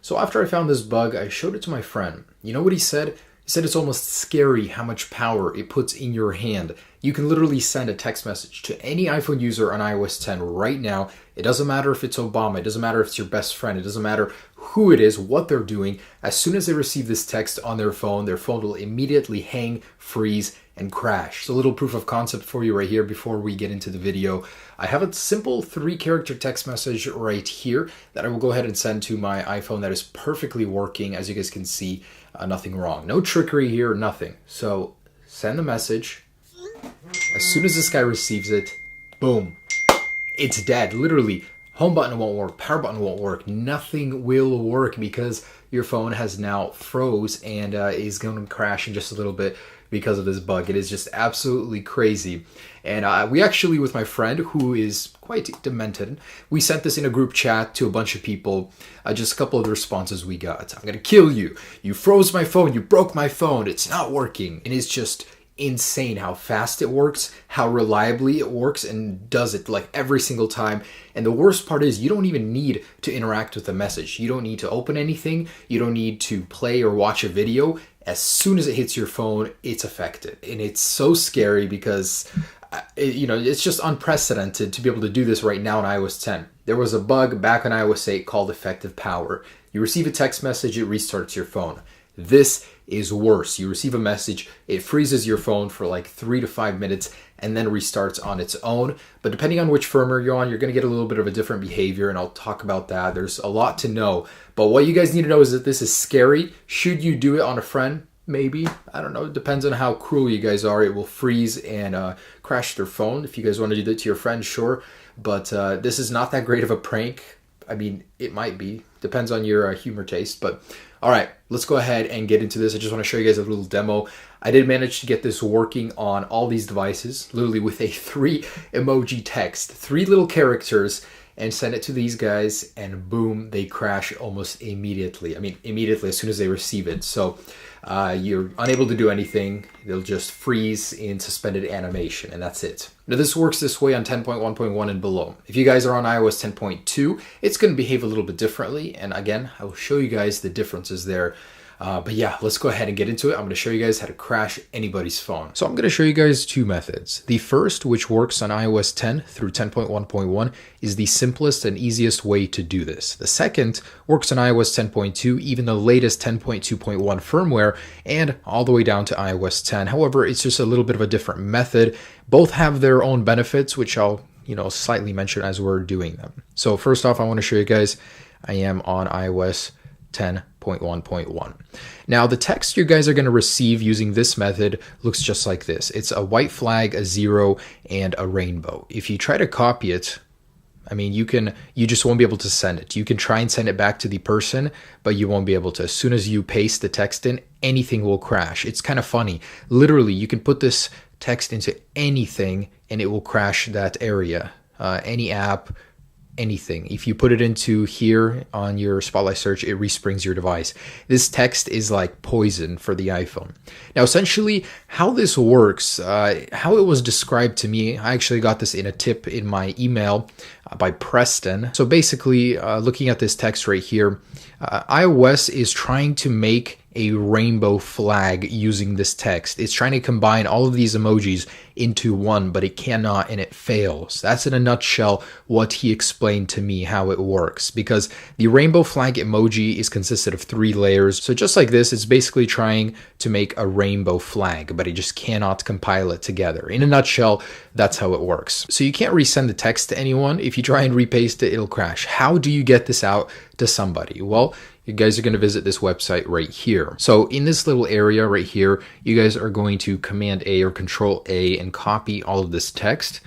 So after I found this bug, I showed it to my friend. You know what he said? He said it's almost scary how much power it puts in your hand. You can literally send a text message to any iPhone user on iOS 10 right now. It doesn't matter if it's Obama, it doesn't matter if it's your best friend, it doesn't matter who it is, what they're doing. As soon as they receive this text on their phone will immediately hang, freeze, and crash. So a little proof of concept for you right here before we get into the video. I have a simple 3-character text message right here that I will go ahead and send to my iPhone that is perfectly working. As you guys can see, nothing wrong. No trickery here, nothing. So send the message. As soon as this guy receives it, boom, it's dead. Literally, home button won't work, power button won't work, nothing will work because your phone has now froze and is going to crash in just a little bit because of this bug. It is just absolutely crazy. And we actually, with my friend who is quite demented, we sent this in a group chat to a bunch of people. Just a couple of the responses we got. I'm gonna kill you. You froze my phone. You broke my phone. It's not working. And it's just insane how fast it works, how reliably it works, and does it like every single time. And the worst part is you don't even need to interact with the message. You don't need to open anything. You don't need to play or watch a video. As soon as it hits your phone, it's affected. And it's so scary because it's just unprecedented to be able to do this right now in iOS 10. There was a bug back on iOS 8 called effective power. You receive a text message, it restarts your phone. This is worse. You receive a message, it freezes your phone for like 3 to 5 minutes and then restarts on its own. But depending on which firmware you're on, you're going to get a little bit of a different behavior, and I'll talk about that. There's a lot to know. But what you guys need to know is that this is scary. Should you do it on a friend? Maybe. I don't know. It depends on how cruel you guys are. It will freeze and crash their phone. If you guys want to do that to your friend, sure. But this is not that great of a prank. I mean, it might be. Depends on your humor taste. But all right, let's go ahead and get into this. I just want to show you guys a little demo. I did manage to get this working on all these devices, literally with a 3 emoji text, 3 little characters, and send it to these guys, and boom, they crash almost immediately. I mean, immediately as soon as they receive it. So you're unable to do anything. They'll just freeze in suspended animation, and that's it. Now, this works this way on 10.1.1 and below. If you guys are on iOS 10.2, it's going to behave a little bit differently. And again, I will show you guys the differences there. But yeah, let's go ahead and get into it. I'm going to show you guys how to crash anybody's phone. So I'm going to show you guys 2 methods. The first, which works on iOS 10 through 10.1.1, is the simplest and easiest way to do this. The second works on iOS 10.2, even the latest 10.2.1 firmware, and all the way down to iOS 10. However, it's just a little bit of a different method. Both have their own benefits, which I'll slightly mention as we're doing them. So first off, I want to show you guys, I am on iOS 10.1.1. Now, the text you guys are going to receive using this method looks just like this. It's a white flag, a 0, and a rainbow. If you try to copy it, I mean, you just won't be able to send it. You can try and send it back to the person, but you won't be able to. As soon as you paste the text in, anything will crash. It's kind of funny. Literally, you can put this text into anything and it will crash that area. Any app, anything. If you put it into here on your Spotlight search, it resprings your device. This text is like poison for the iPhone. Now, essentially, how this works, how it was described to me, I actually got this in a tip in my email by Preston. So basically, looking at this text right here, iOS is trying to make a rainbow flag using this text. It's trying to combine all of these emojis into one, but it cannot, and it fails. That's in a nutshell what he explained to me how it works, because the rainbow flag emoji is consisted of 3 layers. So just like this, it's basically trying to make a rainbow flag, but it just cannot compile it together. In a nutshell, that's how it works. So you can't resend the text to anyone. If you try and repaste it, it'll crash. How do you get this out to somebody? Well, you guys are going to visit this website right here. So in this little area right here, you guys are going to Command A or Control A and copy all of this text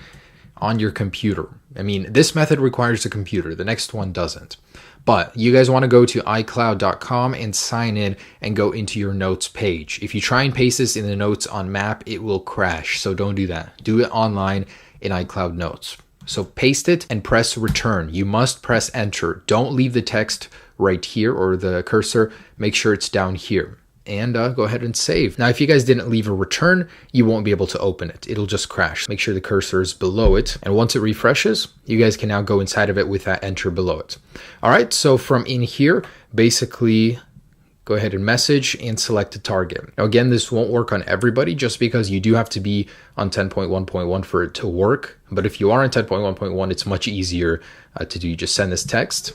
on your computer. I mean, this method requires a computer. The next one doesn't. But you guys want to go to iCloud.com and sign in and go into your notes page. If you try and paste this in the notes on Map, it will crash. So don't do that. Do it online in iCloud Notes. So paste it and press return. You must press enter. Don't leave the text right here or the cursor. Make sure it's down here. and go ahead and save. Now, if you guys didn't leave a return, you won't be able to open it. It'll just crash. Make sure the cursor is below it. And once it refreshes, you guys can now go inside of it with that enter below it. All right, so from in here, basically go ahead and message and select a target. Now, again, this won't work on everybody just because you do have to be on 10.1.1 for it to work. But if you are on 10.1.1, it's much easier to do. You just send this text,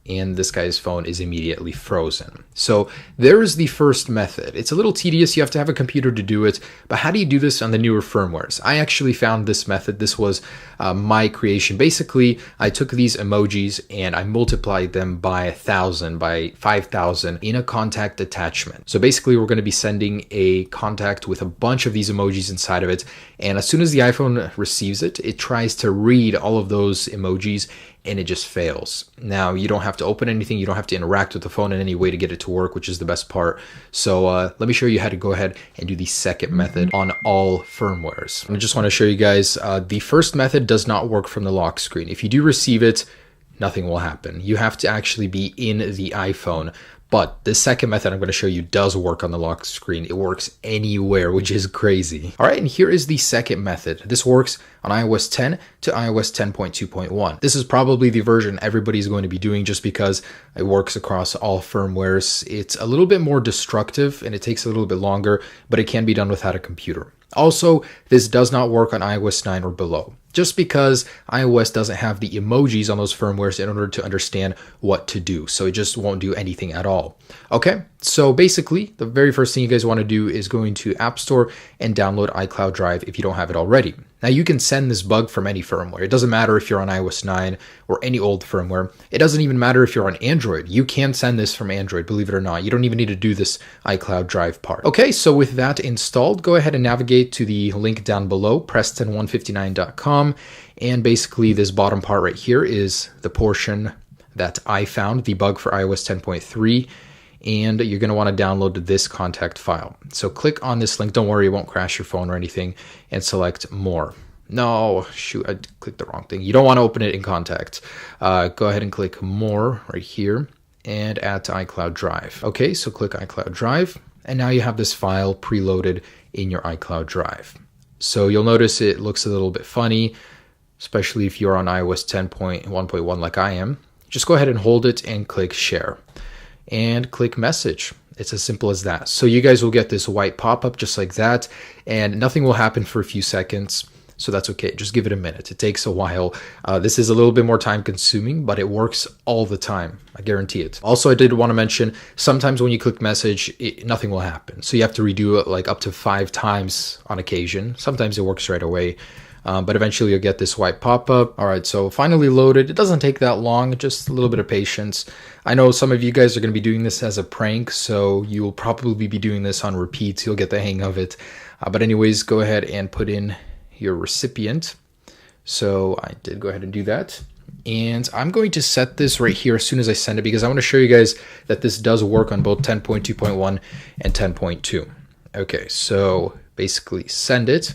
and this guy's phone is immediately frozen. So there's the first method. It's a little tedious. You have to have a computer to do it. But how do you do this on the newer firmwares? I actually found this method. This was my creation. Basically, I took these emojis and I multiplied them by 1,000, by 5,000 in a contact attachment. So basically, we're going to be sending a contact with a bunch of these emojis inside of it. And as soon as the iPhone receives it, it tries to read all of those emojis and it just fails. Now, you don't have to open anything. You don't have to interact with the phone in any way to get it to work, which is the best part. So let me show you how to go ahead and do the second method on all firmwares. I just want to show you guys the first method does not work from the lock screen. If you do receive it, nothing will happen. You have to actually be in the iPhone. But the second method I'm going to show you does work on the lock screen. It works anywhere, which is crazy. All right, and here is the second method. This works on iOS 10 to iOS 10.2.1. This is probably the version everybody's going to be doing just because it works across all firmwares. It's a little bit more destructive and it takes a little bit longer, but it can be done without a computer. Also, this does not work on iOS 9 or below, just because iOS doesn't have the emojis on those firmwares in order to understand what to do. So it just won't do anything at all. Okay, so basically, the very first thing you guys want to do is go into App Store and download iCloud Drive if you don't have it already. Now, you can send this bug from any firmware. It doesn't matter if you're on iOS 9 or any old firmware. It doesn't even matter if you're on Android. You can send this from Android, believe it or not. You don't even need to do this iCloud Drive part. Okay, so with that installed, go ahead and navigate to the link down below, preston159.com. And basically, this bottom part right here is the portion that I found, the bug for iOS 10.3. And you're going to want to download this contact file. So click on this link. Don't worry, it won't crash your phone or anything. And select more. No, shoot, I clicked the wrong thing. You don't want to open it in contact. Go ahead and click more right here and add to iCloud Drive. Okay, so click iCloud Drive. And now you have this file preloaded in your iCloud Drive. So you'll notice it looks a little bit funny, especially if you're on iOS 10.1.1 like I am. Just go ahead and hold it and click share. And click message. It's as simple as that. So you guys will get this white pop-up just like that, and nothing will happen for a few seconds. So that's okay. Just give it a minute. It takes a while. This is a little bit more time consuming, but it works all the time. I guarantee it. Also, I did want to mention, sometimes when you click message, nothing will happen. So you have to redo it like up to 5 times on occasion. Sometimes it works right away. But eventually you'll get this white pop-up. All right, so finally loaded. It doesn't take that long, just a little bit of patience. I know some of you guys are going to be doing this as a prank, so you will probably be doing this on repeat. You'll get the hang of it. But anyways, go ahead and put in your recipient. So I did go ahead and do that. And I'm going to set this right here as soon as I send it because I want to show you guys that this does work on both 10.2.1 and 10.2. Okay, so basically send it.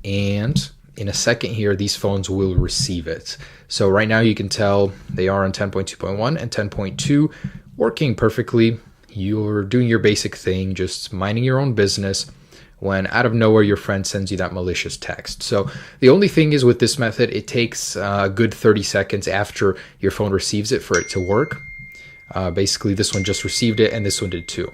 And in a second here, these phones will receive it. So right now you can tell they are on 10.2.1 and 10.2 working perfectly. You're doing your basic thing, just minding your own business, when out of nowhere your friend sends you that malicious text. So the only thing is with this method, it takes a good 30 seconds after your phone receives it for it to work. Basically, this one just received it and this one did too.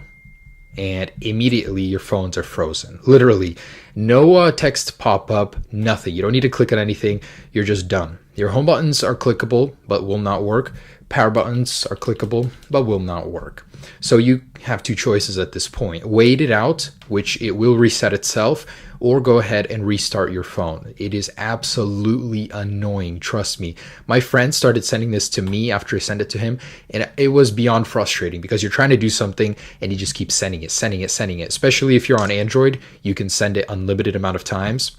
And immediately your phones are frozen. Literally, no text pop-up, nothing. You don't need to click on anything. You're just done. Your home buttons are clickable, but will not work. Power buttons are clickable, but will not work. So you have 2 choices at this point. Wait it out, which it will reset itself, or go ahead and restart your phone. It is absolutely annoying, trust me. My friend started sending this to me after I sent it to him, and it was beyond frustrating because you're trying to do something and he just keeps sending it. Especially if you're on Android, you can send it unlimited amount of times.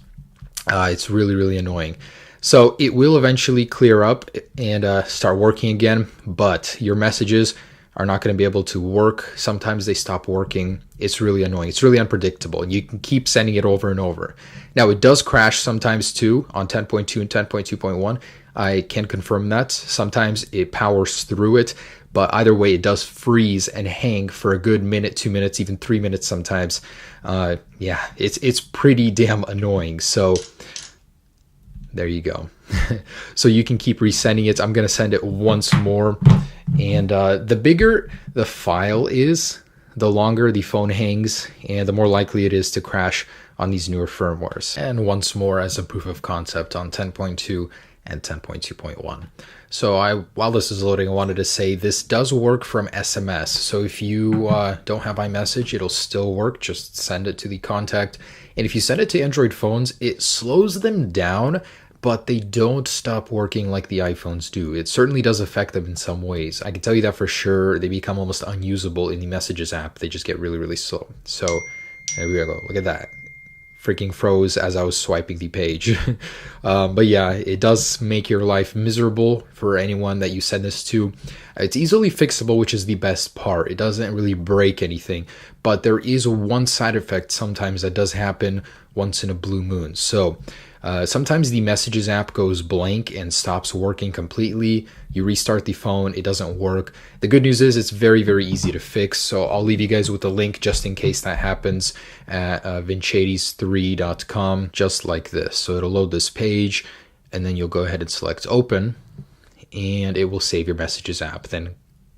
It's really, really annoying. So it will eventually clear up and start working again, but your messages are not going to be able to work. Sometimes they stop working. It's really annoying. It's really unpredictable. And you can keep sending it over and over. Now, it does crash sometimes too on 10.2 and 10.2.1. I can confirm that. Sometimes it powers through it, but either way, it does freeze and hang for a good minute, 2 minutes, even 3 minutes sometimes. Yeah, it's pretty damn annoying. So there you go. So you can keep resending it. I'm going to send it once more. And the bigger the file is, the longer the phone hangs, and the more likely it is to crash on these newer firmwares. And once more as a proof of concept on 10.2 and 10.2.1. So while this is loading, I wanted to say this does work from SMS. So if you don't have iMessage, it'll still work. Just send it to the contact. And if you send it to Android phones, it slows them down, but they don't stop working like the iPhones do. It certainly does affect them in some ways. I can tell you that for sure. They become almost unusable in the Messages app. They just get really, really slow. So there we go. Look at that. Freaking froze as I was swiping the page. But yeah, it does make your life miserable for anyone that you send this to. It's easily fixable, which is the best part. It doesn't really break anything, but there is one side effect sometimes that does happen once in a blue moon. So sometimes the Messages app goes blank and stops working completely. You restart the phone, it doesn't work. The good news is it's very, very easy to fix. So I'll leave you guys with a link just in case that happens at vinchades3.com, just like this. So it'll load this page, and then you'll go ahead and select open, and it will save your Messages app. Then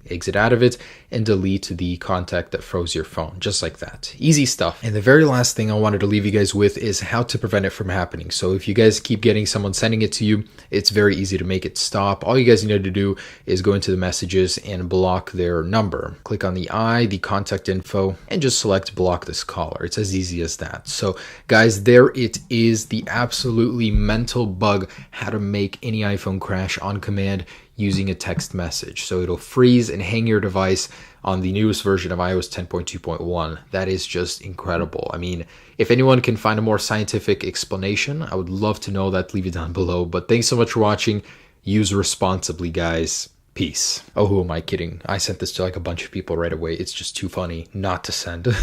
exit out of it and delete the contact that froze your phone, just like that. Easy stuff. And the very last thing I wanted to leave you guys with is how to prevent it from happening. So if you guys keep getting someone sending it to you, it's very easy to make it stop. All you guys need to do is go into the messages and block their number. Click on the the contact info, and just select block this caller. It's as easy as that. So guys, there it is, the absolutely mental bug, how to make any iPhone crash on command using a text message. So it'll freeze and hang your device on the newest version of iOS 10.2.1. That is just incredible. I mean, if anyone can find a more scientific explanation, I would love to know that. Leave it down below. But thanks so much for watching. Use responsibly, guys. Peace. Oh, who am I kidding? I sent this to like a bunch of people right away. It's just too funny not to send.